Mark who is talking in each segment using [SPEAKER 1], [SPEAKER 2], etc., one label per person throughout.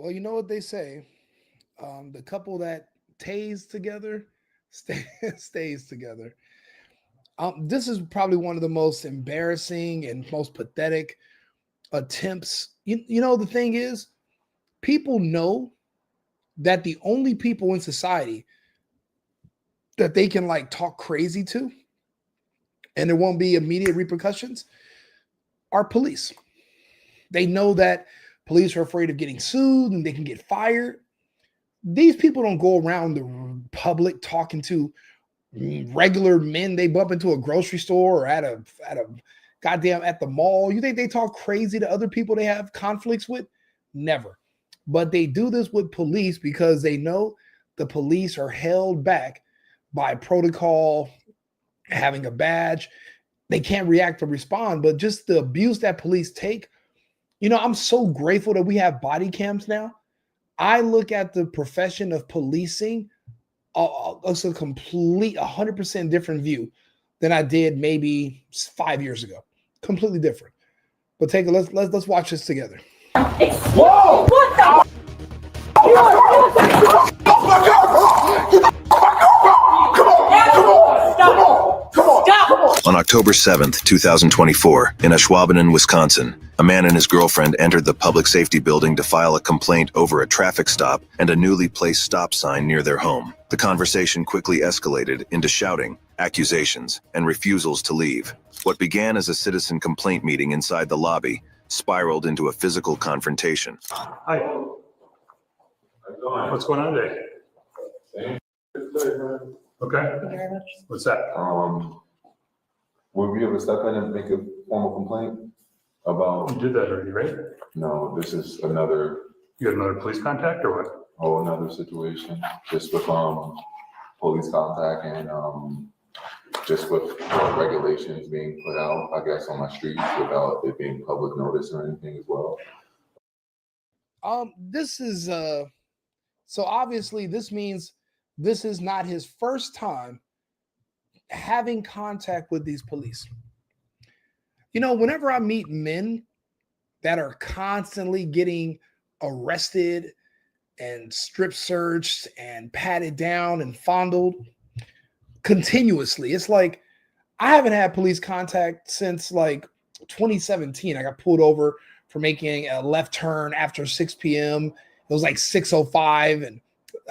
[SPEAKER 1] Well, you know what they say. The couple that tased together stays together. This is probably one of the most embarrassing and most pathetic attempts. The thing is, people know that the only people in society that they can like talk crazy to and there won't be immediate repercussions are police. They know that police are afraid of getting sued and they can get fired. These people don't go around the public talking to regular men they bump into a grocery store or at a goddamn at the mall. You think they talk crazy to other people they have conflicts with? Never. But they do this with police because they know the police are held back by protocol, having a badge. They can't react or respond, but just the abuse that police take. I'm so grateful that we have body cams now. I look at the profession of policing as a complete 100% different view than I did maybe 5 years ago. Completely different. But let's watch this together.
[SPEAKER 2] Whoa! What the?
[SPEAKER 3] On October 7th, 2024, in Ashwaubenon, Wisconsin, a man and his girlfriend entered the public safety building to file a complaint over a traffic stop and a newly placed stop sign near their home. The conversation quickly escalated into shouting, accusations, and refusals to leave. What began as a citizen complaint meeting inside the lobby spiraled into a physical confrontation.
[SPEAKER 4] Hi. What's going on today? Okay. What's that?
[SPEAKER 5] Will we ever step in and make a formal complaint about?
[SPEAKER 4] You did that already, right?
[SPEAKER 5] No, this is another.
[SPEAKER 4] You got another police contact or what?
[SPEAKER 5] Oh, another situation, just with police contact and just with regulations being put out, I guess, on my streets without it being public notice or anything as well.
[SPEAKER 1] This is so obviously this means this is not his first time having contact with these police. Whenever I meet men that are constantly getting arrested and strip searched and patted down and fondled continuously, it's like I haven't had police contact since like 2017. I got pulled over for making a left turn after 6 p.m. It was like 6:05 and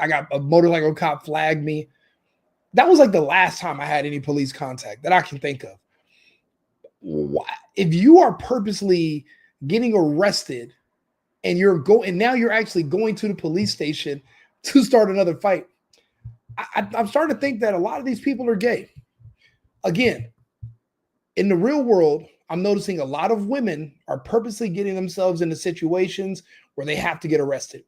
[SPEAKER 1] I got a motorcycle cop flagged me. That was like the last time I had any police contact that I can think of. If you are purposely getting arrested and now you're actually going to the police station to start another fight, I'm starting to think that a lot of these people are gay. Again, in the real world, I'm noticing a lot of women are purposely getting themselves into situations where they have to get arrested.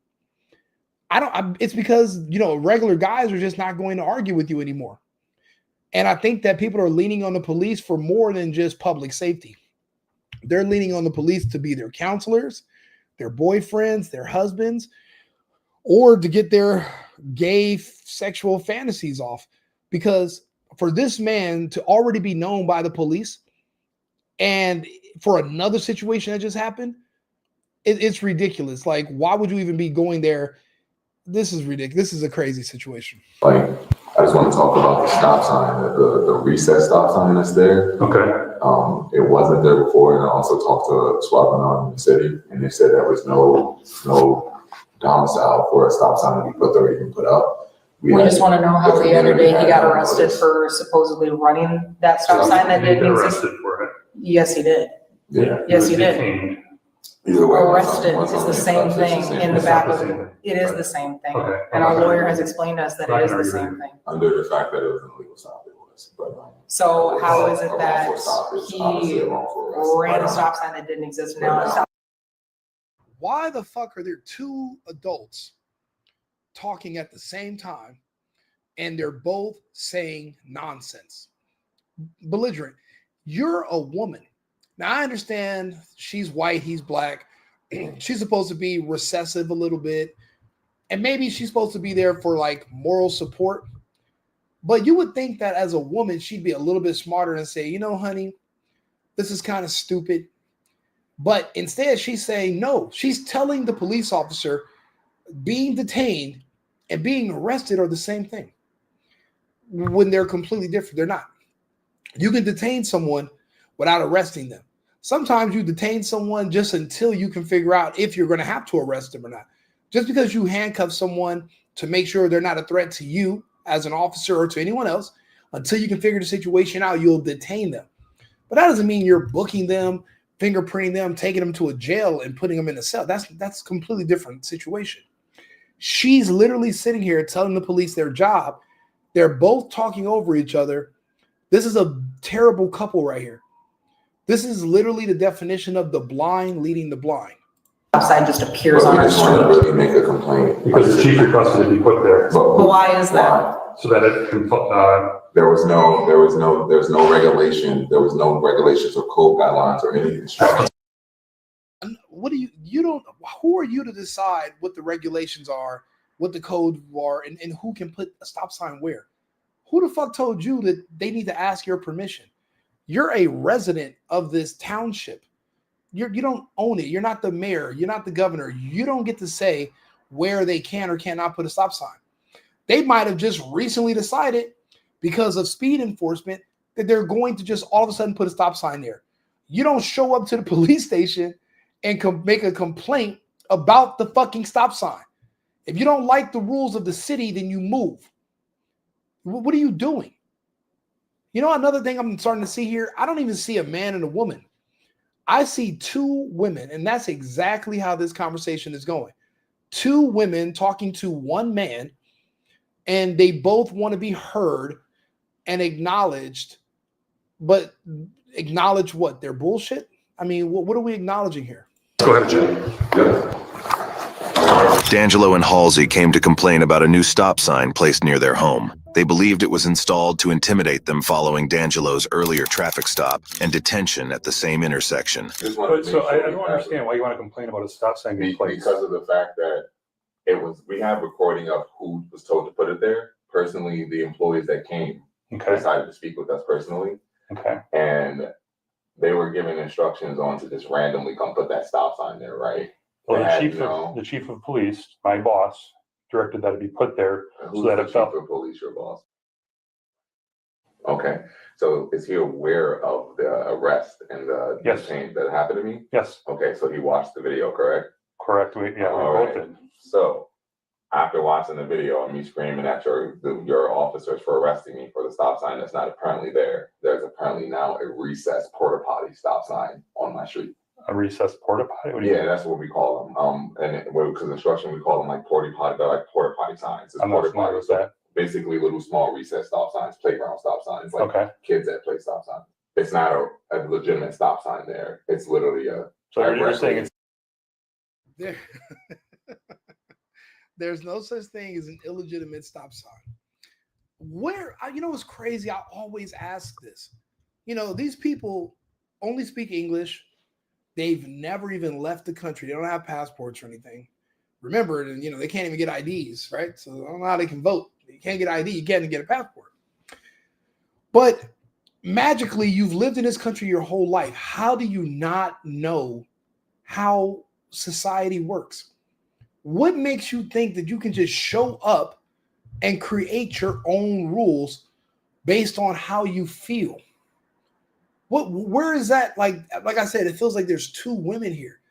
[SPEAKER 1] It's because, regular guys are just not going to argue with you anymore. And I think that people are leaning on the police for more than just public safety. They're leaning on the police to be their counselors, their boyfriends, their husbands, or to get their gay sexual fantasies off. Because for this man to already be known by the police and for another situation that just happened, it's ridiculous. Like, why would you even be going there? This is ridiculous. This is a crazy situation.
[SPEAKER 5] Like, I just want to talk about the stop sign, the recessed stop sign that's there.
[SPEAKER 4] Okay.
[SPEAKER 5] It wasn't there before, and I also talked to Swappanon in the city, and they said there was no domicile for a stop sign to be put there or even put up.
[SPEAKER 2] We just want to know how the other day he got arrested for supposedly running that stop sign that didn't exist.
[SPEAKER 4] Arrested for it.
[SPEAKER 2] Yes, he did.
[SPEAKER 5] Yeah.
[SPEAKER 2] Yes, he did.
[SPEAKER 4] Detained.
[SPEAKER 5] Either way,
[SPEAKER 2] Arrested is the same thing in the back of it. It is
[SPEAKER 4] Right.
[SPEAKER 2] the same thing.
[SPEAKER 4] Okay.
[SPEAKER 2] And our lawyer has explained to us that it is the
[SPEAKER 4] Right.
[SPEAKER 2] same thing.
[SPEAKER 5] under the fact that it was an illegal stop, it was. But
[SPEAKER 2] So how is it
[SPEAKER 5] a
[SPEAKER 2] that
[SPEAKER 5] wrongful stop is obviously
[SPEAKER 2] he
[SPEAKER 5] a wrongful arrest.
[SPEAKER 2] ran a stop sign that didn't exist and now it's stop?
[SPEAKER 1] Why the fuck are there two adults talking at the same time and they're both saying nonsense? Belligerent. You're a woman. Now, I understand she's white, he's black. She's supposed to be recessive a little bit. And maybe she's supposed to be there for like moral support. But you would think that as a woman, she'd be a little bit smarter and say, honey, this is kind of stupid. But instead, she's saying no. She's telling the police officer being detained and being arrested are the same thing when they're completely different. They're not. You can detain someone without arresting them. Sometimes you detain someone just until you can figure out if you're going to have to arrest them or not. Just because you handcuff someone to make sure they're not a threat to you as an officer or to anyone else, until you can figure the situation out, you'll detain them. But that doesn't mean you're booking them, fingerprinting them, taking them to a jail and putting them in a cell. That's a completely different situation. She's literally sitting here telling the police their job. They're both talking over each other. This is a terrible couple right here. This is literally the definition of the blind leading the blind.
[SPEAKER 2] Sign just appears
[SPEAKER 5] But
[SPEAKER 2] on
[SPEAKER 5] we
[SPEAKER 2] our
[SPEAKER 5] just want to
[SPEAKER 2] street.
[SPEAKER 5] really make a complaint.
[SPEAKER 4] Because the chief requested it be put there,
[SPEAKER 2] But why is that?
[SPEAKER 4] so that it can,
[SPEAKER 5] There's no regulation, there was no regulations or code guidelines or any instructions.
[SPEAKER 1] What do you don't, who are you to decide what the regulations are, what the codes are, and who can put a stop sign where? Who the fuck told you that they need to ask your permission? You're a resident of this township. You don't own it. You're not the mayor. You're not the governor. You don't get to say where they can or cannot put a stop sign. They might have just recently decided because of speed enforcement that they're going to just all of a sudden put a stop sign there. You don't show up to the police station and make a complaint about the fucking stop sign. If you don't like the rules of the city, then you move. What are you doing? You know, another thing I'm starting to see here, I don't even see a man and a woman. I see two women, and that's exactly how this conversation is going. Two women talking to one man, and they both want to be heard and acknowledged, but acknowledge what? Their bullshit? I mean, what are we acknowledging here?
[SPEAKER 4] go ahead, Jim.
[SPEAKER 3] D'Angelo and Halsey came to complain about a new stop sign placed near their home. They believed it was installed to intimidate them following D'Angelo's earlier traffic stop and detention at the same intersection.
[SPEAKER 4] But so I don't understand why you want to complain about a stop sign being placed.
[SPEAKER 5] Because of the fact that we have recording of who was told to put it there. Personally, the employees that came decided to speak with us personally.
[SPEAKER 4] Okay.
[SPEAKER 5] And they were given instructions on to just randomly come put that stop sign there, right?
[SPEAKER 4] Well, the chief of police, my boss, directed that it be put there so that it felt.
[SPEAKER 5] Chief of police, your boss? Okay, so is he aware of the arrest and the change that happened to me?
[SPEAKER 4] Yes.
[SPEAKER 5] Okay, so he watched the video, correct?
[SPEAKER 4] Correct. We both did.
[SPEAKER 5] So after watching the video and me screaming at your officers for arresting me for the stop sign that's not apparently there, there's apparently now a recessed porta potty stop sign on my street.
[SPEAKER 4] A recessed porta potty? What do you mean?
[SPEAKER 5] That's what we call them. And because instruction, we call them like porta potty signs.
[SPEAKER 4] I'm not familiar with that.
[SPEAKER 5] Basically little small recessed stop signs, playground stop signs, like kids that play stop signs. It's not a legitimate stop sign there. It's literally
[SPEAKER 4] So you're saying it's
[SPEAKER 1] there. There's no such thing as an illegitimate stop sign. You know what's crazy? I always ask this. You know, these people only speak English. They've never even left the country. They don't have passports or anything. Remember, they can't even get IDs, right? So I don't know how they can vote. You can't get ID. You can't get a passport. But magically, you've lived in this country your whole life. How do you not know how society works? What makes you think that you can just show up and create your own rules based on how you feel? Where is that? Like I said, it feels like there's two women here.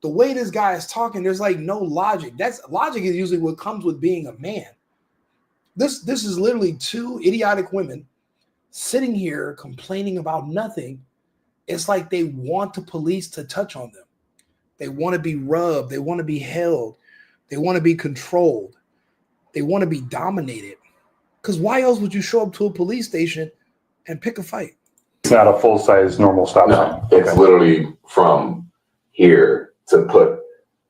[SPEAKER 1] The way this guy is talking, there's like no logic. Logic is usually what comes with being a man. This is literally two idiotic women sitting here complaining about nothing. It's like they want the police to touch on them. They want to be rubbed. They want to be held. They want to be controlled. They want to be dominated. Because why else would you show up to a police station and pick a fight?
[SPEAKER 4] It's not a full-size normal stop sign.
[SPEAKER 5] It's literally from here to put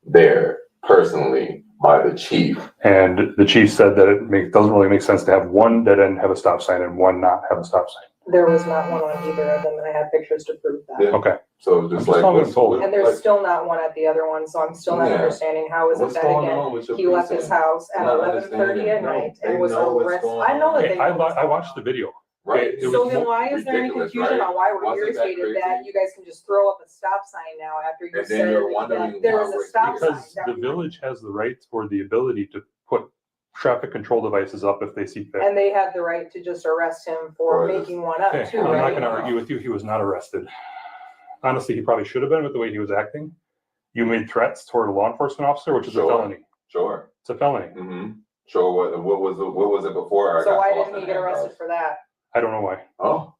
[SPEAKER 5] there personally by the chief.
[SPEAKER 4] And the chief said that it doesn't really make sense to have one dead end have a stop sign and one not have a stop sign.
[SPEAKER 2] There was not one on either of them, and I have pictures to prove that.
[SPEAKER 5] Yeah.
[SPEAKER 4] Okay.
[SPEAKER 5] So just like
[SPEAKER 2] and there's still not one at the other one, so I'm still not understanding how is it that again he left his house at 11:30 at night and was arrested. I know that
[SPEAKER 4] I watched the video.
[SPEAKER 5] Right.
[SPEAKER 4] It was
[SPEAKER 2] So then
[SPEAKER 4] mo-
[SPEAKER 2] why is there any
[SPEAKER 5] ridiculous,
[SPEAKER 2] confusion
[SPEAKER 5] right?
[SPEAKER 2] on why we're
[SPEAKER 5] Wasn't that
[SPEAKER 2] irritated that
[SPEAKER 5] crazy?
[SPEAKER 2] you guys can just throw up a stop sign now after you
[SPEAKER 5] And then
[SPEAKER 2] said
[SPEAKER 5] you're wondering
[SPEAKER 2] that there
[SPEAKER 5] why
[SPEAKER 2] was a
[SPEAKER 5] we're-
[SPEAKER 2] stop sign?
[SPEAKER 4] Because the village has the right or the ability to put traffic control devices up if they see fit.
[SPEAKER 2] And they had the right to just arrest him for
[SPEAKER 5] Right.
[SPEAKER 2] making one up
[SPEAKER 4] Okay,
[SPEAKER 2] too,
[SPEAKER 4] I'm not
[SPEAKER 2] right?
[SPEAKER 4] gonna argue with you, he was not arrested. Honestly, he probably should have been with the way he was acting. You made threats toward a law enforcement officer, which is a
[SPEAKER 5] Sure.
[SPEAKER 4] felony.
[SPEAKER 5] Sure.
[SPEAKER 4] It's a felony.
[SPEAKER 5] Mm-hmm. Sure. What was it before? I
[SPEAKER 2] So
[SPEAKER 5] got
[SPEAKER 2] why
[SPEAKER 5] tossed
[SPEAKER 2] didn't he
[SPEAKER 5] in
[SPEAKER 2] get arrested
[SPEAKER 5] handcuffs?
[SPEAKER 2] for that?
[SPEAKER 4] I don't know why.
[SPEAKER 5] Oh.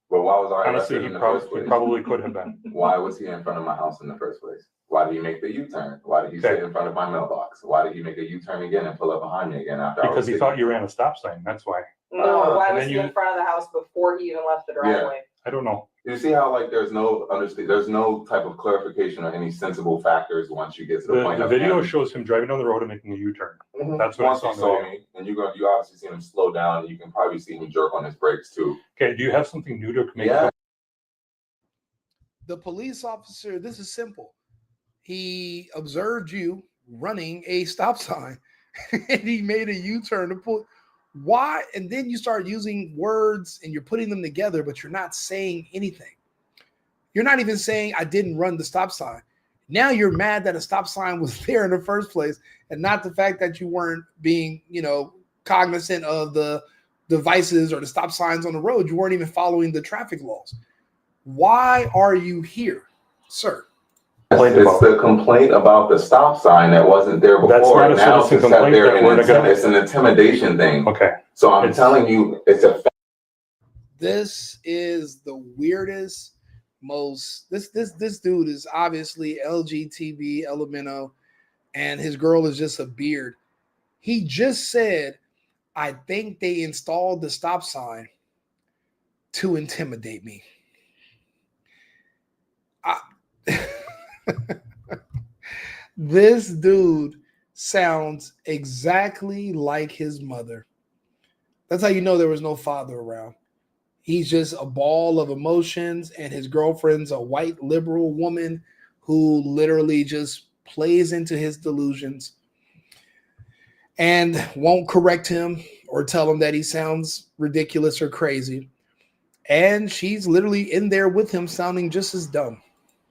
[SPEAKER 5] But why was I
[SPEAKER 4] Honestly,
[SPEAKER 5] arrested
[SPEAKER 4] he
[SPEAKER 5] in the first
[SPEAKER 4] probably,
[SPEAKER 5] place?
[SPEAKER 4] he probably could have been.
[SPEAKER 5] Why was he in front of my house in the first place? Why did he make the U-turn? Why did he sit in front of my mailbox? Why did he make a U-turn again and pull up behind me again after I was
[SPEAKER 4] Because he
[SPEAKER 5] sitting?
[SPEAKER 4] thought you ran a stop sign, that's why.
[SPEAKER 2] No, why
[SPEAKER 4] and
[SPEAKER 2] was
[SPEAKER 4] then
[SPEAKER 2] he
[SPEAKER 4] you-
[SPEAKER 2] in front of the house before he even left the driveway?
[SPEAKER 4] I don't know.
[SPEAKER 5] You see how like there's no type of clarification or any sensible factors once you get to the point
[SPEAKER 4] The
[SPEAKER 5] of
[SPEAKER 4] video
[SPEAKER 5] him.
[SPEAKER 4] shows him driving down the road and making a U-turn.
[SPEAKER 5] Mhm.
[SPEAKER 4] That's what I
[SPEAKER 5] Once
[SPEAKER 4] saw
[SPEAKER 5] you
[SPEAKER 4] in the
[SPEAKER 5] saw
[SPEAKER 4] video.
[SPEAKER 5] me, and you obviously seen him slow down, and you can probably see him jerk on his brakes too.
[SPEAKER 4] Okay, do you have something new to make?
[SPEAKER 5] Yeah.
[SPEAKER 1] The police officer, this is simple. He observed you running a stop sign and he made a U-turn to pull. Why? And then you start using words and you're putting them together, but you're not saying anything. You're not even saying I didn't run the stop sign. Now you're mad that a stop sign was there in the first place and not the fact that you weren't being, cognizant of the devices or the stop signs on the road. You weren't even following the traffic laws. Why are you here, sir?
[SPEAKER 5] It's the complaint about the stop sign that wasn't there before.
[SPEAKER 4] That's not a
[SPEAKER 5] Now
[SPEAKER 4] citizen
[SPEAKER 5] to sit
[SPEAKER 4] complaint
[SPEAKER 5] there
[SPEAKER 4] that
[SPEAKER 5] and
[SPEAKER 4] we're gonna-
[SPEAKER 5] it's an intimidation thing.
[SPEAKER 4] Okay.
[SPEAKER 5] So I'm telling you, it's a.
[SPEAKER 1] This is the weirdest, this dude is obviously LGTB elemento, and his girl is just a beard. He just said, I think they installed the stop sign to intimidate me. This dude sounds exactly like his mother. That's how you know there was no father around. He's just a ball of emotions, and his girlfriend's a white liberal woman who literally just plays into his delusions and won't correct him or tell him that he sounds ridiculous or crazy. And she's literally in there with him sounding just as dumb.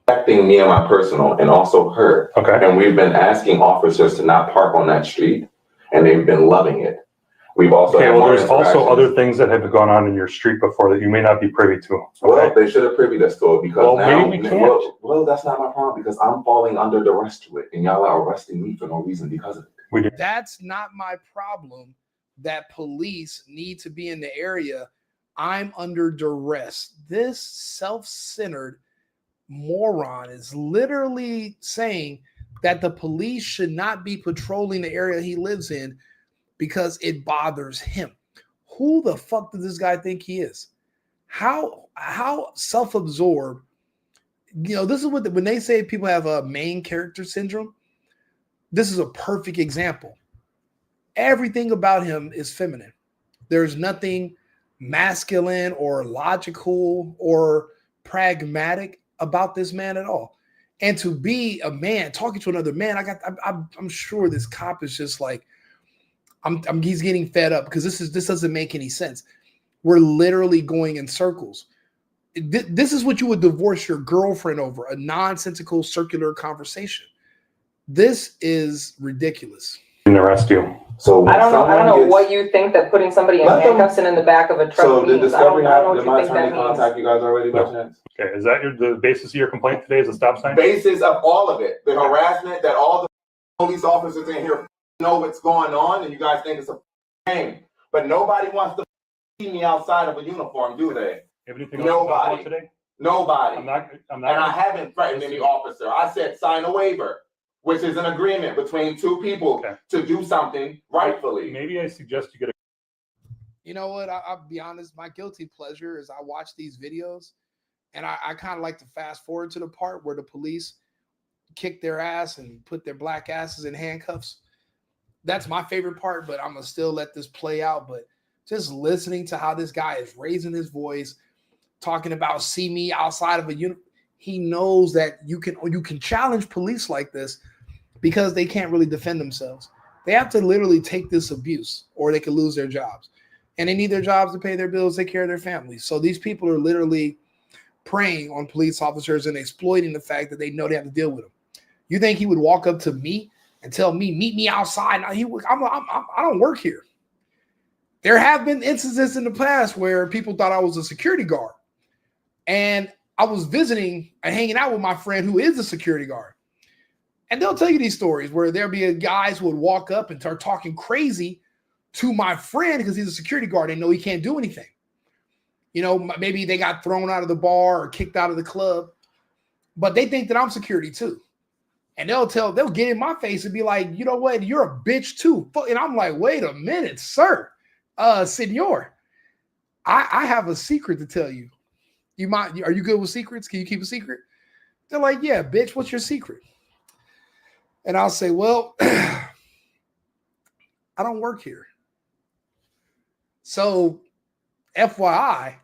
[SPEAKER 5] Affecting me and my personal, and also her.
[SPEAKER 4] Okay.
[SPEAKER 5] And we've been asking officers to not park on that street, and they've been loving it. We've also
[SPEAKER 4] Okay,
[SPEAKER 5] had
[SPEAKER 4] well,
[SPEAKER 5] more
[SPEAKER 4] there's also
[SPEAKER 5] interactions.
[SPEAKER 4] other things that have gone on in your street before that you may not be privy to.
[SPEAKER 5] Well,
[SPEAKER 4] Okay?
[SPEAKER 5] they should have privy us to it because
[SPEAKER 4] Well,
[SPEAKER 5] now,
[SPEAKER 4] maybe we can't.
[SPEAKER 5] well, that's not my problem because I'm falling under the rest to it, and y'all are arresting me for no reason because of it.
[SPEAKER 1] That's not my problem that police need to be in the area. I'm under duress. This self-centered moron is literally saying that the police should not be patrolling the area he lives in because it bothers him. Who the fuck does this guy think he is? How self-absorbed? This is what when they say people have a main character syndrome. This is a perfect example. Everything about him is feminine. There's nothing masculine or logical or pragmatic about this man at all. And to be a man talking to another man, I'm sure this cop is just like, he's getting fed up because this doesn't make any sense. We're literally going in circles. This is what you would divorce your girlfriend over, a nonsensical circular conversation. This is ridiculous.
[SPEAKER 4] Didn't arrest you.
[SPEAKER 5] So
[SPEAKER 2] I don't know what you think that putting somebody in
[SPEAKER 5] Let them-
[SPEAKER 2] handcuffs and in the back of a truck
[SPEAKER 5] So did
[SPEAKER 2] means. I don't
[SPEAKER 5] Discovery
[SPEAKER 2] know
[SPEAKER 5] have,
[SPEAKER 2] what
[SPEAKER 5] did
[SPEAKER 2] you
[SPEAKER 5] my
[SPEAKER 2] think that
[SPEAKER 5] attorney
[SPEAKER 2] means.
[SPEAKER 5] contact you guys already by
[SPEAKER 4] No.
[SPEAKER 5] chance?
[SPEAKER 4] Okay, is that the basis of your complaint today is a stop sign?
[SPEAKER 5] Basis of all of it, the harassment that all the police officers in here know what's going on, and you guys think it's a game. But nobody wants to see me outside of a uniform, do they?
[SPEAKER 4] Anything else to talk
[SPEAKER 5] Nobody.
[SPEAKER 4] about today?
[SPEAKER 5] Nobody.
[SPEAKER 4] I'm not.
[SPEAKER 5] And I haven't threatened any officer. I said sign a waiver, which is an agreement between two people
[SPEAKER 4] Okay.
[SPEAKER 5] to do something rightfully.
[SPEAKER 4] Maybe I suggest you get a.
[SPEAKER 1] You know what? I'll be honest. My guilty pleasure is I watch these videos and I kind of like to fast forward to the part where the police kick their ass and put their black asses in handcuffs. That's my favorite part, but I'm going to still let this play out. But just listening to how this guy is raising his voice, talking about see me outside of a unit. He knows that you can challenge police like this because they can't really defend themselves. They have to literally take this abuse or they could lose their jobs. and they need their jobs to pay their bills, take care of their families. So these people are literally preying on police officers and exploiting the fact that they know they have to deal with them. You think he would walk up to me and tell me, meet me outside? Now, I don't work here. There have been instances in the past where people thought I was a security guard. And I was visiting and hanging out with my friend who is a security guard. And they'll tell you these stories where there'll be guys who would walk up and start talking crazy to my friend because he's a security guard. They know he can't do anything. You know, maybe they got thrown out of the bar or kicked out of the club, but they think that I'm security too. And they'll get in my face and be like, you know what, you're a bitch too. And I'm like, wait a minute, sir, senor, I have a secret to tell you. Are you good with secrets? Can you keep a secret? They're like, yeah, bitch, what's your secret? And I'll say, well, I don't work here. So FYI,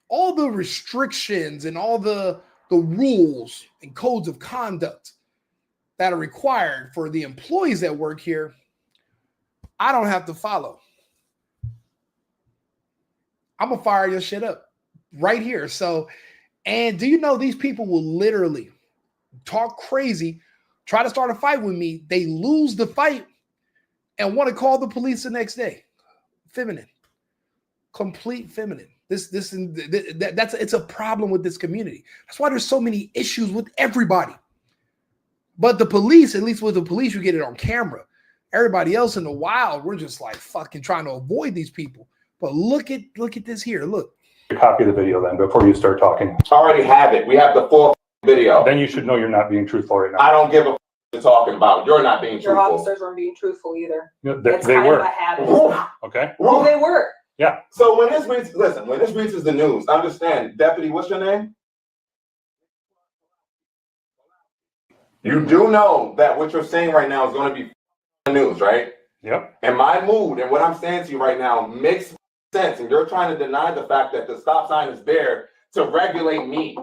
[SPEAKER 1] all the restrictions and all the rules and codes of conduct that are required for the employees that work here, I don't have to follow. I'm going to fire your shit up right here. So, and do you know these people will literally talk crazy, try to start a fight with me. They lose the fight and want to call the police the next day. Feminine. Complete feminine. It's a problem with this community. That's why there's so many issues with everybody. But the police, at least with the police, you get it on camera. Everybody else in the wild, we're just like fucking trying to avoid these people. But look at this here. Look.
[SPEAKER 4] Copy the video then before you start talking.
[SPEAKER 6] I already have it. We have the full video.
[SPEAKER 4] Then you should know you're not being truthful right now.
[SPEAKER 6] I don't give a you're talking about. You're not being
[SPEAKER 2] Your
[SPEAKER 6] truthful.
[SPEAKER 2] officers weren't being truthful either.
[SPEAKER 4] Yeah,
[SPEAKER 2] That's
[SPEAKER 4] they
[SPEAKER 2] kind
[SPEAKER 4] were.
[SPEAKER 2] of a habit.
[SPEAKER 4] Okay.
[SPEAKER 2] Well, they were.
[SPEAKER 4] Yeah.
[SPEAKER 6] So when this reaches the news, understand, Deputy, what's your name? You do know that what you're saying right now is going to be news, right?
[SPEAKER 4] Yep.
[SPEAKER 6] And my mood and what I'm saying to you right now makes sense. And you're trying to deny the fact that the stop sign is there to regulate me.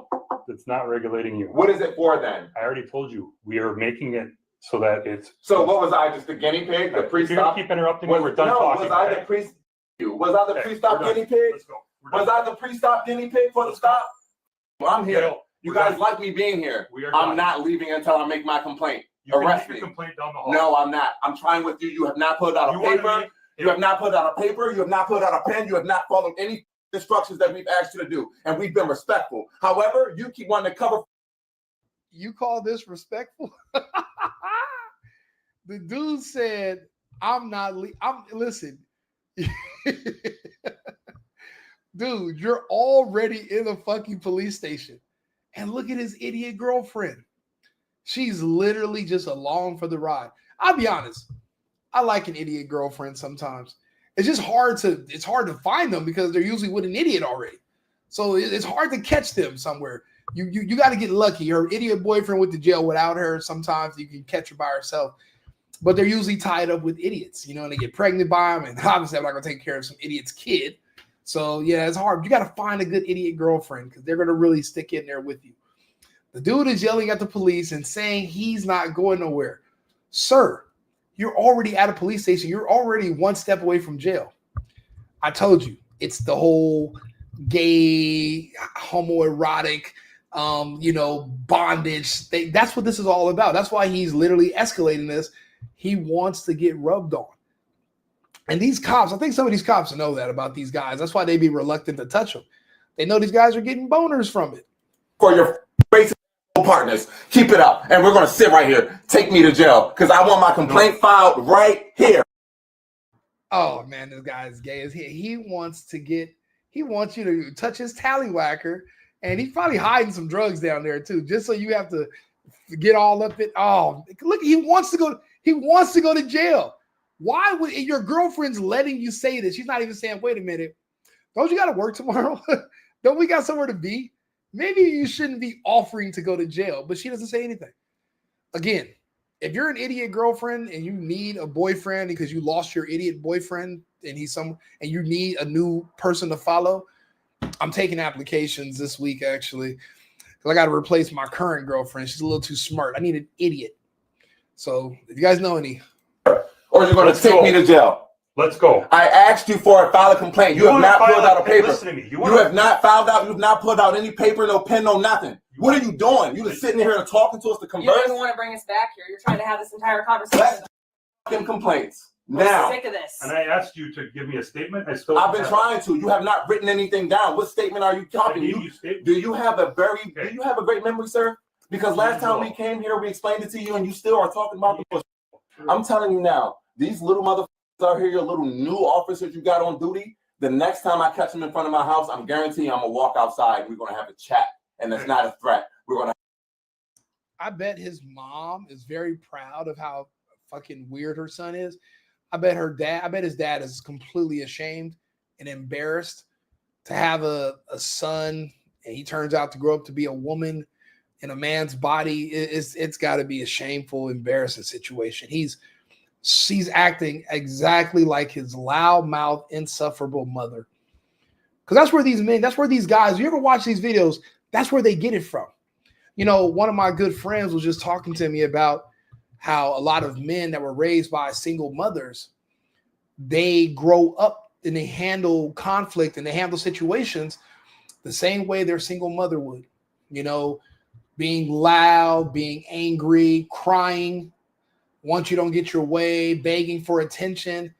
[SPEAKER 4] It's not regulating you.
[SPEAKER 6] What is it for then?
[SPEAKER 4] I already told you. We are making it so that it's.
[SPEAKER 6] So what was I, just the guinea pig, the
[SPEAKER 4] If
[SPEAKER 6] pre-stop?
[SPEAKER 4] you don't keep interrupting me, we're done talking.
[SPEAKER 6] Was I the pre-stop
[SPEAKER 4] we're
[SPEAKER 6] guinea
[SPEAKER 4] done.
[SPEAKER 6] pig?
[SPEAKER 4] Let's go. We're done.
[SPEAKER 6] Was I the pre-stop guinea pig for the stop? Well, I'm here.
[SPEAKER 4] No,
[SPEAKER 6] You
[SPEAKER 4] we're
[SPEAKER 6] guys
[SPEAKER 4] done.
[SPEAKER 6] like me being here.
[SPEAKER 4] We are
[SPEAKER 6] I'm
[SPEAKER 4] done.
[SPEAKER 6] not leaving until I make my complaint.
[SPEAKER 4] You can
[SPEAKER 6] Arrest
[SPEAKER 4] make
[SPEAKER 6] me.
[SPEAKER 4] your complaint down the hall.
[SPEAKER 6] No, I'm not. I'm trying with you. You have not put out a
[SPEAKER 4] You wanna
[SPEAKER 6] paper.
[SPEAKER 4] be-
[SPEAKER 6] You have not put out a paper. You have not put out a pen. You have not followed any instructions that we've asked you to do. And we've been respectful. However, you keep wanting to cover.
[SPEAKER 1] You call this respectful? The dude said, I'm listen. Dude, you're already in a fucking police station. And look at his idiot girlfriend. She's literally just along for the ride. I'll be honest. I like an idiot girlfriend sometimes. It's just hard to find them because they're usually with an idiot already. So it's hard to catch them somewhere. You got to get lucky. Her idiot boyfriend went to jail without her. Sometimes you can catch her by herself. But they're usually tied up with idiots, you know, and they get pregnant by them. And obviously, I'm not going to take care of some idiot's kid. So, yeah, it's hard. You got to find a good idiot girlfriend because they're going to really stick in there with you. The dude is yelling at the police and saying he's not going nowhere. Sir, you're already at a police station. You're already one step away from jail. I told you, it's the whole gay, homoerotic, bondage thing. That's what this is all about. That's why he's literally escalating this. He wants to get rubbed on. And these cops, I think some of these cops know that about these guys. That's why they be reluctant to touch them. They know these guys are getting boners from it.
[SPEAKER 6] For your racist partners, keep it up. And we're going to sit right here. Take me to jail because I want my complaint filed right here.
[SPEAKER 1] Oh, man, this guy is gay as here. He wants you to touch his tallywhacker. And he's probably hiding some drugs down there too, just so you have to get all up it. Oh, look, he wants to go to jail. Why would your girlfriend's letting you say this? She's not even saying, wait a minute, don't you got to work tomorrow? Don't we got somewhere to be? Maybe you shouldn't be offering to go to jail, but she doesn't say anything. Again, if you're an idiot girlfriend and you need a boyfriend because you lost your idiot boyfriend and and you need a new person to follow, I'm taking applications this week, actually, because I got to replace my current girlfriend. She's a little too smart. I need an idiot. So if you guys know any.
[SPEAKER 6] Or you're going to take me to jail.
[SPEAKER 4] Let's go.
[SPEAKER 6] I asked you for a file a complaint. You have not filled out a paper.
[SPEAKER 4] Listen to me.
[SPEAKER 6] You have not filed out. You've not pulled out any paper, no pen, no nothing. What are you doing? You just sitting here and talking to us to
[SPEAKER 2] You don't
[SPEAKER 6] converse?
[SPEAKER 2] even want to bring us back here. You're trying to have this entire conversation.
[SPEAKER 6] Fucking complaints.
[SPEAKER 2] We're
[SPEAKER 6] Now,
[SPEAKER 2] sick of this.
[SPEAKER 4] And I asked you to give me a statement. I still
[SPEAKER 6] I've been trying to. You have not written anything down. What statement are you talking? Do you have a great memory, sir? Because last time we came here, we explained it to you, and you still are talking about the bush. I'm telling you now, these little motherfuckers out here, your little new officers you got on duty. The next time I catch them in front of my house, I'm guaranteeing I'm gonna walk outside. We're gonna have a chat, and it's not a threat. We're gonna.
[SPEAKER 1] I bet his mom is very proud of how fucking weird her son is. I bet his dad is completely ashamed and embarrassed to have a son, and he turns out to grow up to be a woman in a man's body. It's got to be a shameful, embarrassing situation. She's acting exactly like his loudmouth, insufferable mother. Because that's where these guys, you ever watch these videos, that's where they get it from. You know, one of my good friends was just talking to me about how a lot of men that were raised by single mothers, they grow up and they handle conflict and they handle situations the same way their single mother would. You know, being loud, being angry, crying once you don't get your way, begging for attention.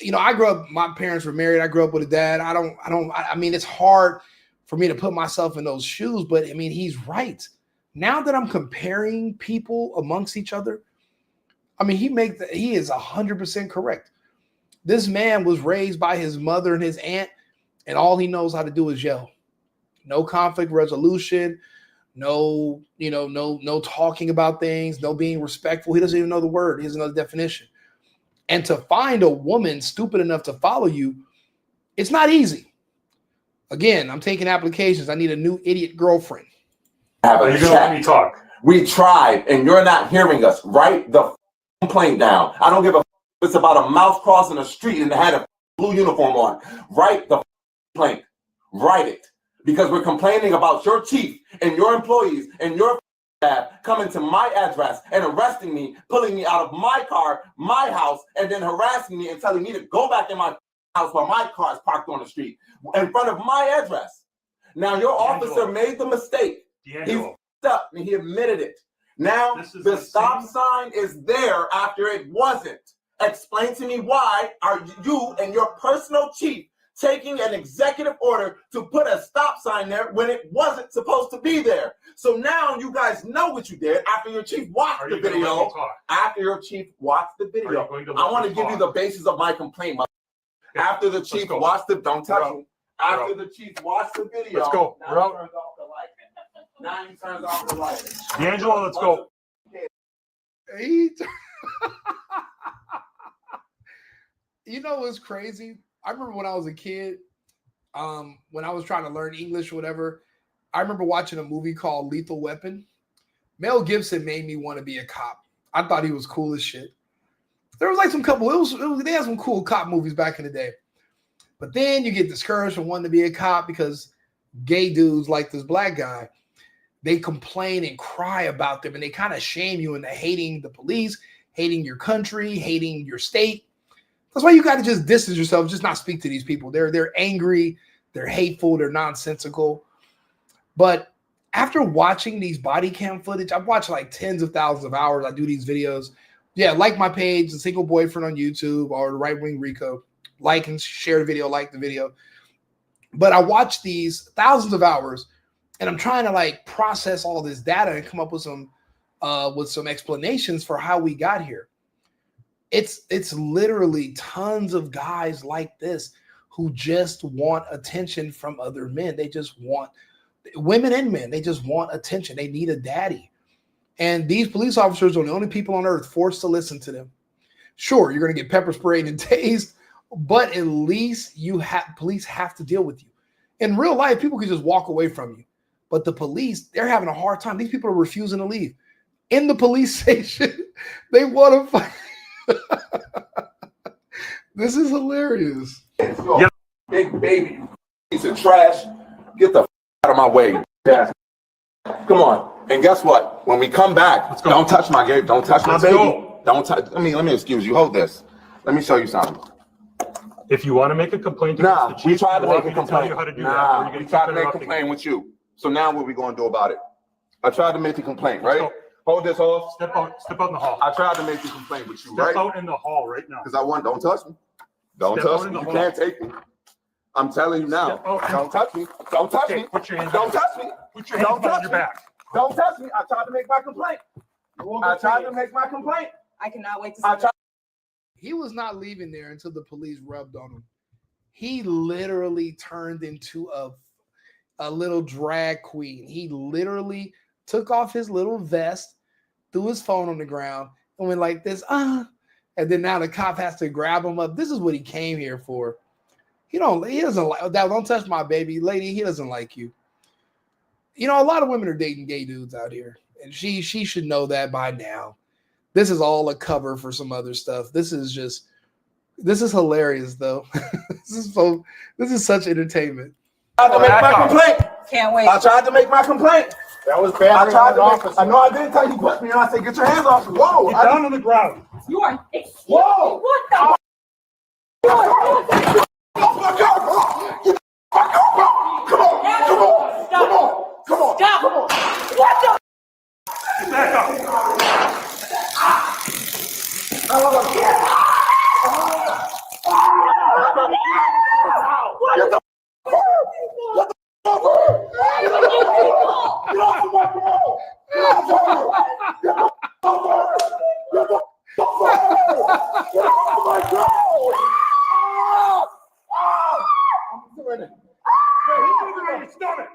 [SPEAKER 1] You know, I grew up, my parents were married. I grew up with a dad. I mean, it's hard for me to put myself in those shoes, but I mean, he's right. Now that I'm comparing people amongst each other, I mean, he is 100% correct. This man was raised by his mother and his aunt, and all he knows how to do is yell. No conflict resolution, no talking about things, no being respectful. He doesn't even know the word. He doesn't know the definition. And to find a woman stupid enough to follow you, it's not easy. Again, I'm taking applications. I need a new idiot girlfriend.
[SPEAKER 4] Are you going to let me talk?
[SPEAKER 6] We tried, and you're not hearing us. Write the complaint down. I don't give a if it's about a mouse crossing the street and they had a blue uniform on. Write the complaint. Write it. Because we're complaining about your chief and your employees and your staff coming to my address and arresting me, pulling me out of my car, my house, and then harassing me and telling me to go back in my house while my car is parked on the street in front of my address. Now, your officer made the mistake. He fucked up and he admitted it. Now, the stop sign is there after it wasn't. Explain to me, why are you and your personal chief taking an executive order to put a stop sign there when it wasn't supposed to be there? So now you guys know what you did after your chief watched the video. After your chief watched the video, I want to give you the basis of my complaint. After the chief watched the, don't touch me. After the chief watched the video,
[SPEAKER 4] let's go.
[SPEAKER 6] Now he turns off the light. Now he turns off the light.
[SPEAKER 4] D'Angelo, let's go.
[SPEAKER 1] You know what's crazy? I remember when I was a kid, when I was trying to learn English or whatever, I remember watching a movie called Lethal Weapon. Mel Gibson made me want to be a cop. I thought he was cool as shit. There was like they had some cool cop movies back in the day. But then you get discouraged from wanting to be a cop because gay dudes like this black guy, they complain and cry about them and they kind of shame you into hating the police, hating your country, hating your state. That's why you got to just distance yourself, just not speak to these people. They're angry, they're hateful, they're nonsensical. But after watching these body cam footage, I've watched like tens of thousands of hours. I do these videos. Yeah, like my page, The Single Boyfriend on YouTube, or The Right Wing Rico. Like and share the video, like the video. But I watch these thousands of hours, and I'm trying to like process all this data and come up with some explanations for how we got here. It's literally tons of guys like this who just want attention from other men. They just want, women and men, they just want attention. They need a daddy. And these police officers are the only people on earth forced to listen to them. Sure, you're going to get pepper sprayed and tased, but at least police have to deal with you. In real life, people can just walk away from you. But the police, they're having a hard time. These people are refusing to leave. In the police station, they want to fight. This is hilarious.
[SPEAKER 6] Yep. Big baby piece of trash. Get the out of my way. Yeah. Come on. And guess what? When we come back, don't touch my baby. Don't touch my baby. Don't touch. Let me excuse you. Hold this. Let me show you something.
[SPEAKER 4] If you want to make a complaint
[SPEAKER 6] Nah,
[SPEAKER 4] against the chief,
[SPEAKER 6] we tried to
[SPEAKER 4] you want
[SPEAKER 6] make a
[SPEAKER 4] me to tell you
[SPEAKER 6] complaint.
[SPEAKER 4] how to do
[SPEAKER 6] Nah,
[SPEAKER 4] that. Or you're
[SPEAKER 6] we
[SPEAKER 4] gonna
[SPEAKER 6] tried to
[SPEAKER 4] keep
[SPEAKER 6] make a
[SPEAKER 4] interrupting
[SPEAKER 6] complaint
[SPEAKER 4] me.
[SPEAKER 6] with you. So now what we gonna do about it? I tried to make the complaint,
[SPEAKER 4] Let's
[SPEAKER 6] right?
[SPEAKER 4] go.
[SPEAKER 6] Hold this off.
[SPEAKER 4] Step out in the hall.
[SPEAKER 6] I tried to make the complaint with you,
[SPEAKER 4] Step
[SPEAKER 6] right?
[SPEAKER 4] out in the hall right now.
[SPEAKER 6] Because I want, don't touch me. Don't
[SPEAKER 4] Step out
[SPEAKER 6] touch
[SPEAKER 4] in
[SPEAKER 6] me.
[SPEAKER 4] the
[SPEAKER 6] You
[SPEAKER 4] hall.
[SPEAKER 6] can't take me. I'm telling you now.
[SPEAKER 4] Step out.
[SPEAKER 6] Don't touch me. Don't touch
[SPEAKER 4] Okay,
[SPEAKER 6] me.
[SPEAKER 4] put your hands
[SPEAKER 6] Don't
[SPEAKER 4] behind-
[SPEAKER 6] touch me.
[SPEAKER 4] Put your hands
[SPEAKER 6] Don't
[SPEAKER 4] behind
[SPEAKER 6] touch
[SPEAKER 4] your
[SPEAKER 6] me.
[SPEAKER 4] back.
[SPEAKER 6] Don't touch me. I tried to make my complaint. I tried to make my complaint.
[SPEAKER 7] I cannot wait to see
[SPEAKER 6] I tried.
[SPEAKER 1] He was not leaving there until the police rubbed on him. He literally turned into a little drag queen. He literally took off his little vest, threw his phone on the ground, and went like this, and then now the cop has to grab him up. This is what he came here for. He doesn't like that. Don't touch my baby, lady. He doesn't like you. You know, a lot of women are dating gay dudes out here, and she should know that by now. This is all a cover for some other stuff. This is hilarious though. This is such entertainment.
[SPEAKER 6] I tried to make my complaint.
[SPEAKER 7] Can't wait.
[SPEAKER 6] I tried to make my complaint.
[SPEAKER 8] That was bad.
[SPEAKER 6] I tried to make. I know I didn't tell you put me on. I said get your hands off me. Whoa!
[SPEAKER 4] Get down on the ground.
[SPEAKER 7] You are.
[SPEAKER 6] Whoa!
[SPEAKER 7] What the?
[SPEAKER 6] Come on!
[SPEAKER 7] Stop! What the?
[SPEAKER 4] Back up. Stop it.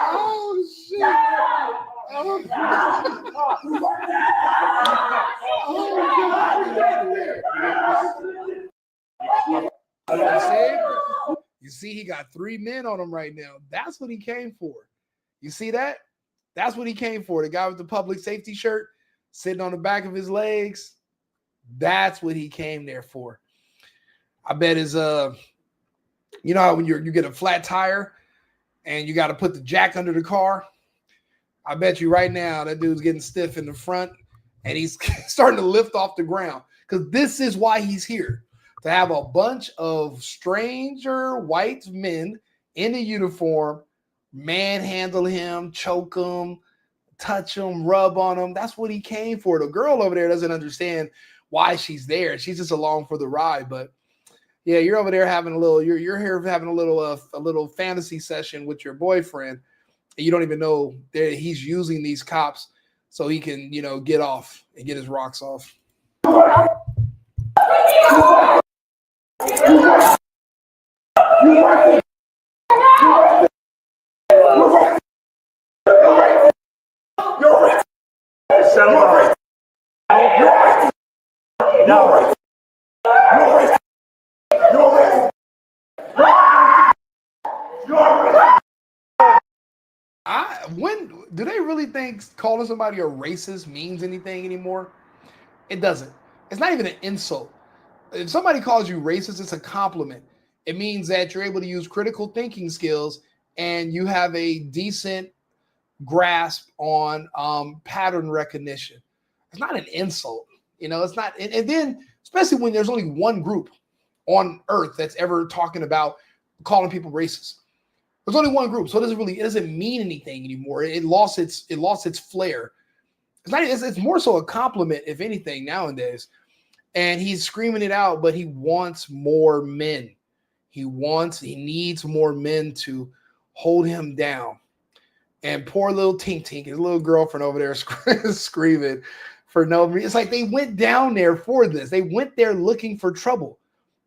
[SPEAKER 1] Oh shit! Oh God! You see, he got 3 men on him right now. That's what he came for. You see that? That's what he came for. The guy with the public safety shirt sitting on the back of his legs. That's what he came there for. I bet his you know how when you get a flat tire and you got to put the jack under the car? I bet you right now that dude's getting stiff in the front and he's starting to lift off the ground because this is why he's here, to have a bunch of stranger white men in a uniform manhandle him, choke him, touch him, rub on him. That's what he came for. The girl over there doesn't understand why she's there. She's just along for the ride. But yeah, you're over there having you're here having a little fantasy session with your boyfriend. And you don't even know that he's using these cops so he can, get off and get his rocks off. When do they really think calling somebody a racist means anything anymore? It doesn't. It's not even an insult. If somebody calls you racist, it's a compliment. It means that you're able to use critical thinking skills and you have a decent grasp on pattern recognition. It's not an insult. It's not. And then, especially when there's only one group on earth that's ever talking about calling people racist. There's only one group, so it doesn't mean anything anymore. It lost its flair. It's more so a compliment, if anything, nowadays. And he's screaming it out, but he wants more men. He needs more men to hold him down. And poor little Tink Tink, his little girlfriend over there screaming for no reason. It's like they went down there for this. They went there looking for trouble.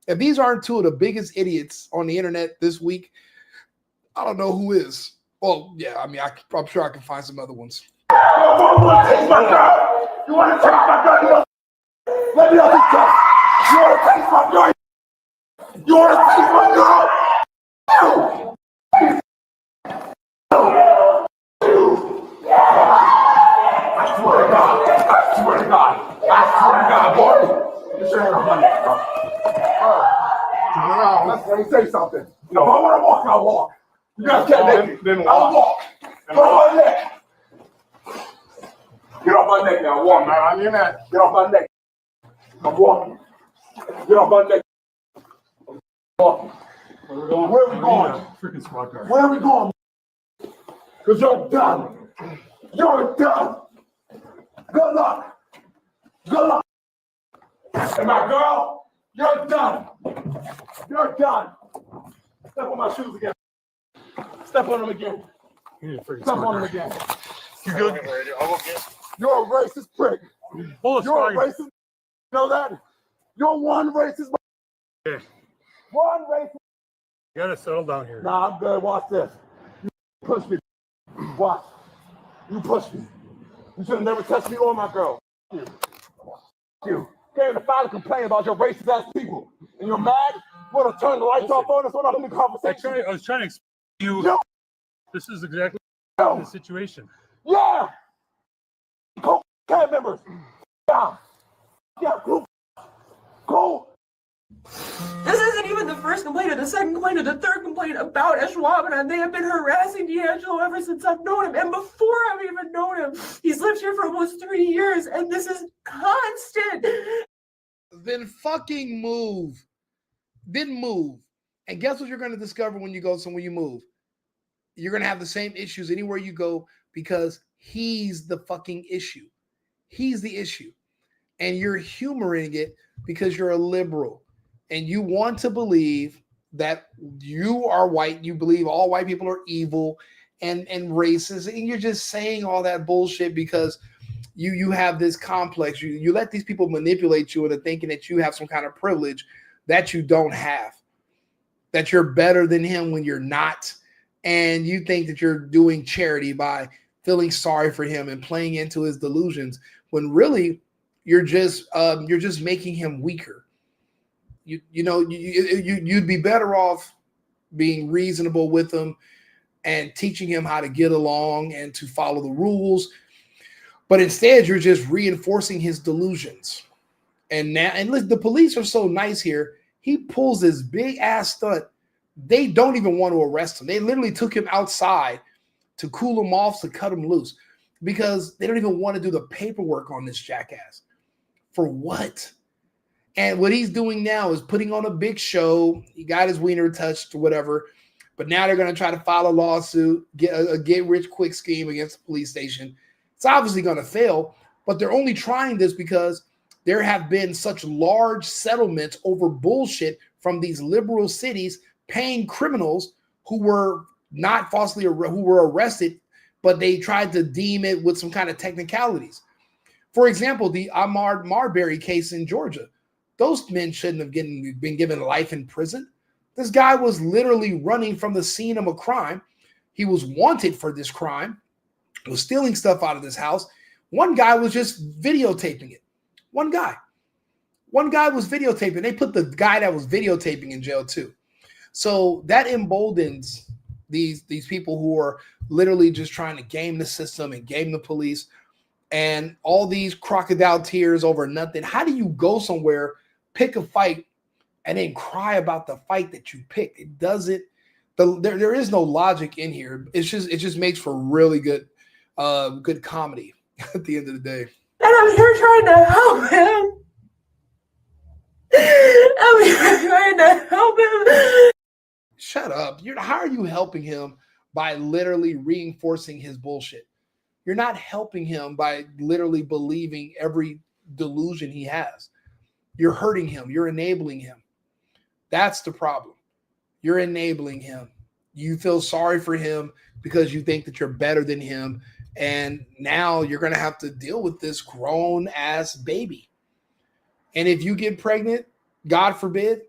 [SPEAKER 1] If these aren't two of the biggest idiots on the internet this week, I don't know who is. Well, yeah, I mean, I'm sure I can find some other ones.
[SPEAKER 8] You want to take my girl? You want to take my girl? Let me off this cup. You want to take my girl? You want to take my girl? I swear to God. I swear to God. I swear to God, boy. Get your hand on my neck, bro. Turn around. Let me say something. If I want to walk, I'll walk. You guys can't make me.
[SPEAKER 4] Then
[SPEAKER 8] I'll walk. Get off my neck. Get off my neck now. I'm walking.
[SPEAKER 4] I'm in that.
[SPEAKER 8] Get off my neck. I'm walking. Get off my neck. I'm walking.
[SPEAKER 4] Where are we going?
[SPEAKER 8] Where are we going?
[SPEAKER 4] Freaking squad car.
[SPEAKER 8] Where are we going? Because you're done. You're done. Good luck. Good luck. And my girl, you're done. You're done. Step on my shoes again. Step on them again. Step on them again.
[SPEAKER 4] You good?
[SPEAKER 8] You're a racist prick.
[SPEAKER 4] Hold
[SPEAKER 8] You're a racist. You know that? You're one racist.
[SPEAKER 4] Yeah.
[SPEAKER 8] One racist.
[SPEAKER 4] You gotta settle down here.
[SPEAKER 8] Nah, I'm good. Watch this. You push me. Watch. You push me. You should have never touched me or my girl. You. You. Came to file a complaint about your racist ass people. And you're mad? You want to turn the lights off on us? We're not in the conversation.
[SPEAKER 4] I was trying to explain to you.
[SPEAKER 8] No.
[SPEAKER 4] This is exactly
[SPEAKER 8] No.
[SPEAKER 4] the situation.
[SPEAKER 8] Yeah. Co-cab members. Yeah. Yeah, group. Go.
[SPEAKER 7] This isn't even the first complaint or the second complaint or the third complaint about Schwab, and they have been harassing D'Angelo ever since I've known him. And before I've even known him, he's lived here for almost 3 years, and this is constant.
[SPEAKER 1] Then fucking move. Then move. And guess what you're going to discover when you go somewhere you move? You're going to have the same issues anywhere you go because he's the fucking issue. He's the issue. And you're humoring it because you're a liberal. And you want to believe that you are white. You believe all white people are evil and racist. And you're just saying all that bullshit because you have this complex. You let these people manipulate you into thinking that you have some kind of privilege that you don't have. That you're better than him when you're not. And you think that you're doing charity by feeling sorry for him and playing into his delusions when really you're just making him weaker. You'd be better off being reasonable with him and teaching him how to get along and to follow the rules. But instead, you're just reinforcing his delusions. And look, the police are so nice here. He pulls this big ass stunt. They don't even want to arrest him. They literally took him outside to cool him off, to cut him loose, because they don't even want to do the paperwork on this jackass. For what? And what he's doing now is putting on a big show. He got his wiener touched or whatever. But now they're going to try to file a lawsuit, get a get-rich-quick scheme against the police station. It's obviously going to fail, but they're only trying this because there have been such large settlements over bullshit from these liberal cities paying criminals who were not falsely who were arrested, but they tried to deem it with some kind of technicalities. For example, the Ahmaud Marbury case in Georgia. Those men shouldn't have been given life in prison. This guy was literally running from the scene of a crime. He was wanted for this crime, was stealing stuff out of this house. One guy was just videotaping it. One guy was videotaping. They put the guy that was videotaping in jail too. So that emboldens these people who are literally just trying to game the system and game the police, and all these crocodile tears over nothing. How do you go somewhere, pick a fight, and then cry about the fight that you picked? It doesn't. There is no logic in here. It just makes for really good comedy at the end of the day.
[SPEAKER 7] And I'm here trying to help him. I'm here trying to help him.
[SPEAKER 1] Shut up. How are you helping him by literally reinforcing his bullshit? You're not helping him by literally believing every delusion he has. You're hurting him. You're enabling him. That's the problem. You're enabling him. You feel sorry for him because you think that you're better than him. And now you're going to have to deal with this grown ass baby. And if you get pregnant, God forbid,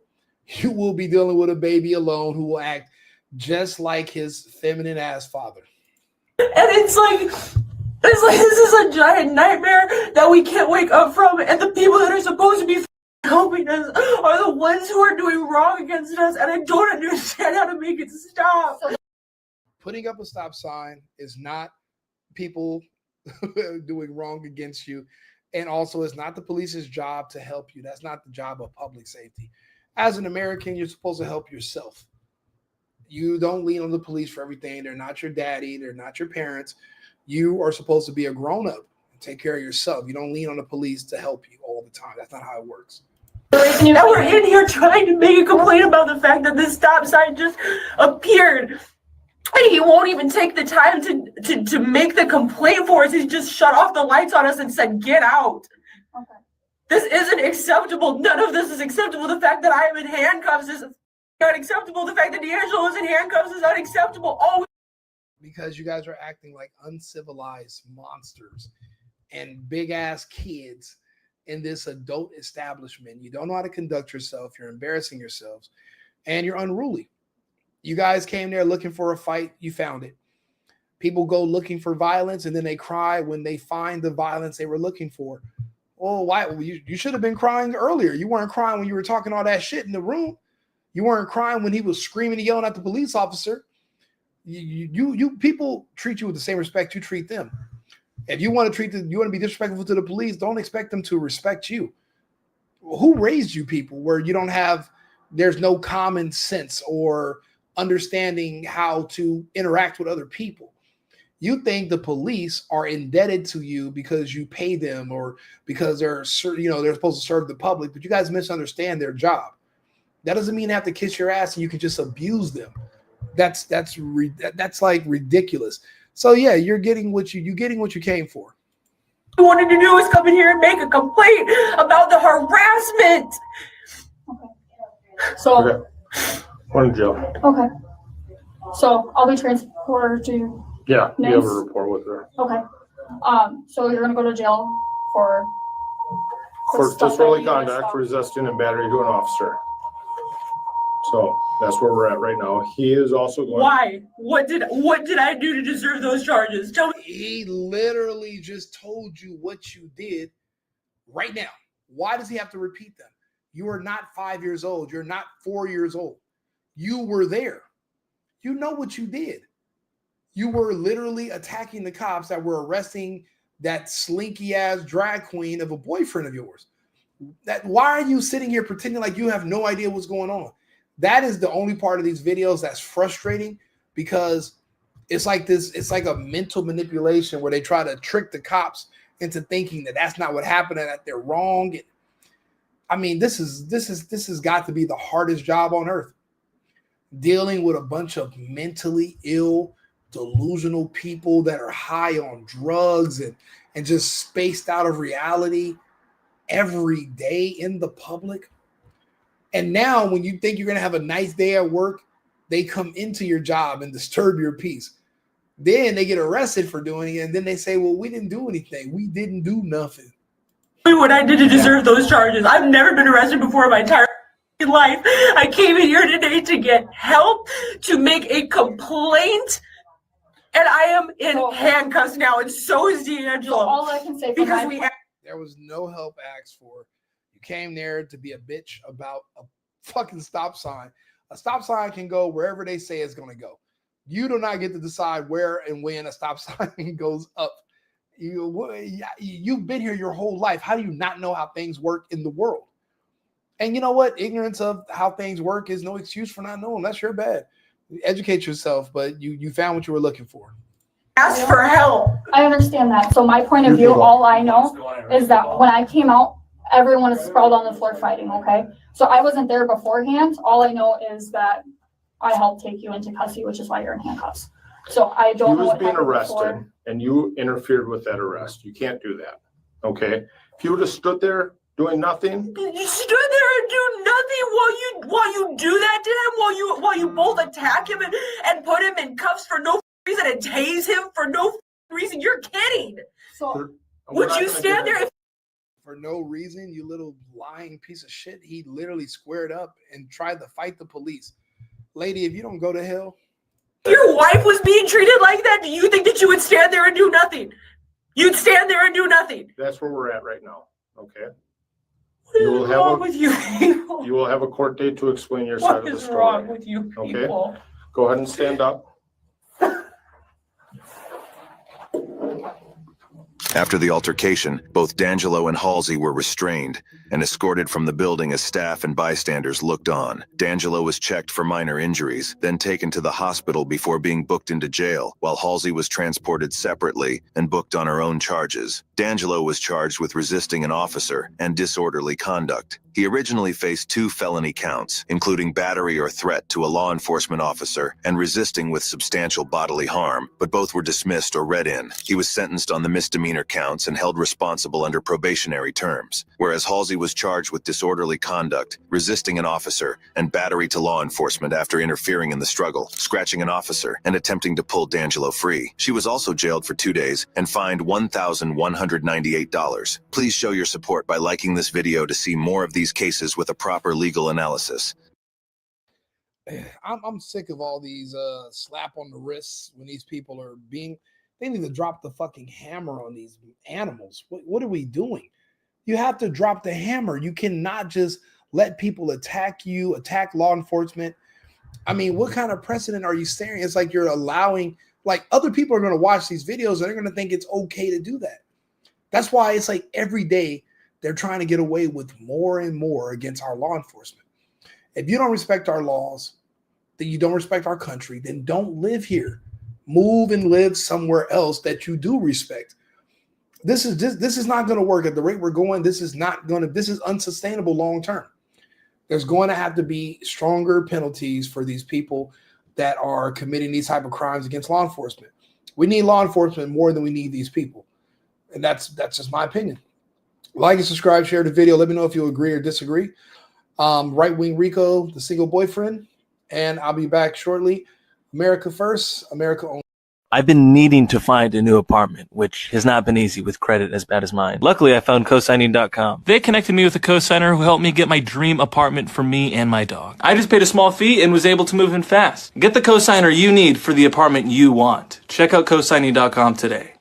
[SPEAKER 1] you will be dealing with a baby alone who will act just like his feminine ass father.
[SPEAKER 7] And it's like this is a giant nightmare that we can't wake up from. And the people that are supposed to be helping us are the ones who are doing wrong against us. And I don't understand how to make it stop.
[SPEAKER 1] Putting up a stop sign is not people doing wrong against you. And also, it's not the police's job to help you. That's not the job of public safety. As an American, you're supposed to help yourself. You don't lean on the police for everything. They're not your daddy. They're not your parents. You are supposed to be a grown-up and take care of yourself. You don't lean on the police to help you all the time. That's not how it works.
[SPEAKER 7] Now we're in here trying to make a complaint about the fact that this stop sign just appeared. And he won't even take the time to make the complaint for us. He's just shut off the lights on us and said, get out.
[SPEAKER 9] Okay.
[SPEAKER 7] This isn't acceptable. None of this is acceptable. The fact that I am in handcuffs is unacceptable. The fact that D'Angelo is in handcuffs is unacceptable. Oh,
[SPEAKER 1] because you guys are acting like uncivilized monsters and big ass kids in this adult establishment. You don't know how to conduct yourself. You're embarrassing yourselves and you're unruly. You guys came there looking for a fight. You found it. People go looking for violence and then they cry when they find the violence they were looking for. Oh, why? You should have been crying earlier. You weren't crying when you were talking all that shit in the room. You weren't crying when he was screaming and yelling at the police officer. You people treat you with the same respect you treat them. If you want to be disrespectful to the police, don't expect them to respect you. Who raised you people where there's no common sense or understanding how to interact with other people? You think the police are indebted to you because you pay them or because they're supposed to serve the public, but you guys misunderstand their job. That doesn't mean they have to kiss your ass and you can just abuse them. That's like ridiculous. So yeah, you're getting what you came for.
[SPEAKER 7] what I wanted to do was come in here and make a complaint about the harassment.
[SPEAKER 9] Okay. So.
[SPEAKER 8] Okay. One in jail.
[SPEAKER 9] Okay. So I'll be transported to.
[SPEAKER 8] Yeah, you
[SPEAKER 9] Nice.
[SPEAKER 8] have a report with her.
[SPEAKER 9] Okay. So you're gonna go to jail for.
[SPEAKER 8] For
[SPEAKER 9] stuff that
[SPEAKER 8] disorderly
[SPEAKER 9] you
[SPEAKER 8] conduct,
[SPEAKER 9] stopped.
[SPEAKER 8] resisting and battery to an officer. So that's where we're at right now. He is also going.
[SPEAKER 7] Why? What did I do to deserve those charges? Tell me.
[SPEAKER 1] He literally just told you what you did right now. Why does he have to repeat them? You are not 5 years old. You're not 4 years old. You were there. You know what you did. You were literally attacking the cops that were arresting that slinky ass drag queen of a boyfriend of yours. Why are you sitting here pretending like you have no idea what's going on? That is the only part of these videos that's frustrating, because it's like a mental manipulation where they try to trick the cops into thinking that that's not what happened and that they're wrong. I mean, this has got to be the hardest job on earth. Dealing with a bunch of mentally ill, delusional people that are high on drugs and just spaced out of reality every day in the public. And now when you think you're going to have a nice day at work, they come into your job and disturb your peace. Then they get arrested for doing it. And then they say, well, we didn't do anything. We didn't do nothing.
[SPEAKER 7] What I did to deserve those charges. I've never been arrested before in my entire life. I came in here today to get help, to make a complaint, and I am in handcuffs now, and so is D'Angelo.
[SPEAKER 9] So all I can say from
[SPEAKER 7] because
[SPEAKER 9] my
[SPEAKER 1] There was no help asked for. You came there to be a bitch about a fucking stop sign. A stop sign can go wherever they say it's going to go. You do not get to decide where and when a stop sign goes up. You've been here your whole life. How do you not know how things work in the world? And you know what? Ignorance of how things work is no excuse for not knowing. That's your bad. Educate yourself, but you found what you were looking for.
[SPEAKER 7] ask for help.
[SPEAKER 9] I understand that. So my point of view, all I know is that when I came out, everyone is sprawled on the floor fighting, okay? So I wasn't there beforehand. All I know is that I helped take you into custody, which is why you're in handcuffs. So I don't know
[SPEAKER 8] He was
[SPEAKER 9] what
[SPEAKER 8] being
[SPEAKER 9] happened
[SPEAKER 8] arrested
[SPEAKER 9] before.
[SPEAKER 8] and you interfered with that arrest. You can't do that. Okay? If you would have stood there doing nothing,
[SPEAKER 7] You stood there and do nothing while you do that to him, while you both attack him and put him in cuffs for no reason and tase him for no reason. You're kidding.
[SPEAKER 9] So
[SPEAKER 7] Would you stand there?
[SPEAKER 1] For no reason, you little lying piece of shit. He literally squared up and tried to fight the police. Lady, if you don't go to hell.
[SPEAKER 7] Your wife was being treated like that. Do you think that you would stand there and do nothing? You'd stand there and do nothing.
[SPEAKER 8] that's where we're at right now. Okay?
[SPEAKER 7] What
[SPEAKER 8] You will
[SPEAKER 7] is
[SPEAKER 8] have
[SPEAKER 7] wrong
[SPEAKER 8] a-
[SPEAKER 7] with you people?
[SPEAKER 8] You will have a court date to explain your side
[SPEAKER 7] What
[SPEAKER 8] of the
[SPEAKER 7] is wrong
[SPEAKER 8] story.
[SPEAKER 7] with you
[SPEAKER 8] Okay.
[SPEAKER 7] people?
[SPEAKER 8] Go ahead and stand up.
[SPEAKER 3] After the altercation, both D'Angelo and Halsey were restrained and escorted from the building as staff and bystanders looked on. D'Angelo was checked for minor injuries, then taken to the hospital before being booked into jail, while Halsey was transported separately and booked on her own charges. D'Angelo was charged with resisting an officer and disorderly conduct. He originally faced 2 felony counts, including battery or threat to a law enforcement officer and resisting with substantial bodily harm, but both were dismissed or read in. He was sentenced on the misdemeanor counts and held responsible under probationary terms, whereas Halsey was charged with disorderly conduct, resisting an officer, and battery to law enforcement after interfering in the struggle, scratching an officer, and attempting to pull D'Angelo free. She was also jailed for 2 days and fined $1,198. Please show your support by liking this video to see more of these cases with a proper legal analysis.
[SPEAKER 1] I'm sick of all these slap on the wrists when these people are being, they need to drop the fucking hammer on these animals. What are we doing? You have to drop the hammer. You cannot just let people attack you, attack law enforcement. I mean, what kind of precedent are you staring? It's like you're allowing, like, other people are going to watch these videos and they're going to think it's okay to do that. That's why it's like every day they're trying to get away with more and more against our law enforcement. If you don't respect our laws, then you don't respect our country, then don't live here. Move and live somewhere else that you do respect. This is not going to work at the rate we're going. This is unsustainable long term. There's going to have to be stronger penalties for these people that are committing these type of crimes against law enforcement. We need law enforcement more than we need these people. And that's just my opinion. Like and subscribe, share the video. Let me know if you agree or disagree. Right-wing Rico, the single boyfriend. And I'll be back shortly. America first, America only.
[SPEAKER 10] I've been needing to find a new apartment, which has not been easy with credit as bad as mine. Luckily, I found cosigning.com. They connected me with a cosigner who helped me get my dream apartment for me and my dog. I just paid a small fee and was able to move in fast. Get the cosigner you need for the apartment you want. Check out cosigning.com today.